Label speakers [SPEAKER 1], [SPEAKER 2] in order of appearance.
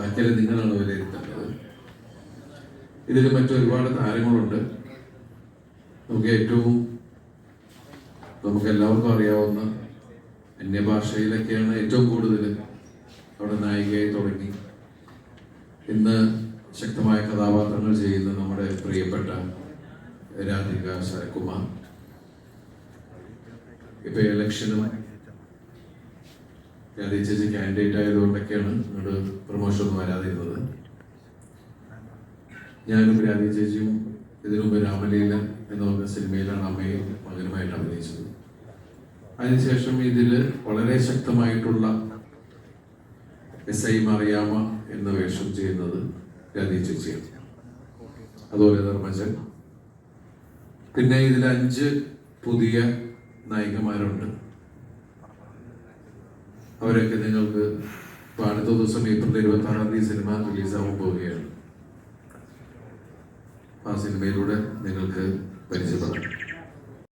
[SPEAKER 1] ബാക്കിയെല്ലാം നിങ്ങളാണ് വിലയിരുത്തേണ്ടത്. ഇതിൽ മറ്റൊരുപാട് താരങ്ങളുണ്ട്. നമുക്ക് എല്ലാവർക്കും അറിയാവുന്ന അന്യഭാഷയിലൊക്കെയാണ് ഏറ്റവും കൂടുതൽ അവിടെ നായികയായി തുടങ്ങി ഇന്ന് ശക്തമായ കഥാപാത്രങ്ങൾ ചെയ്യുന്ന നമ്മുടെ പ്രിയപ്പെട്ട രാധിക ശരത്കുമാർ. ഇപ്പൊ ഇലക്ഷനും രാധിക ചേച്ചി കാൻഡിഡേറ്റ് ആയതുകൊണ്ടൊക്കെയാണ് ഇങ്ങോട്ട് പ്രൊമോഷൻ ഒന്നും വരാതിരുന്നത്. ഞാനും രാധിക ചേച്ചിയും ഇതിനു മുമ്പ് രാമലീല എന്ന് പറഞ്ഞ സിനിമയിലാണ് അമ്മയും മകനുമായിട്ട് അഭിനയിച്ചത്. അതിനുശേഷം ഇതിൽ വളരെ ശക്തമായിട്ടുള്ള SI മറിയാമ്മ എന്ന വേഷം ചെയ്യുന്നത് രാധിക ചേച്ചിയാണ്. അതുപോലെ ധർമ്മജൻ. പിന്നെ ഇതിൽ 5 പുതിയ നായികമാരുണ്ട്. അവരൊക്കെ നിങ്ങൾക്ക് അടുത്ത ദിവസം ഏപ്രിൽ 26-ാം തീയതി സിനിമ റിലീസാവാൻ പോവുകയാണ്. ആ സിനിമയിലൂടെ നിങ്ങൾക്ക് പരിചയപ്പെടാം.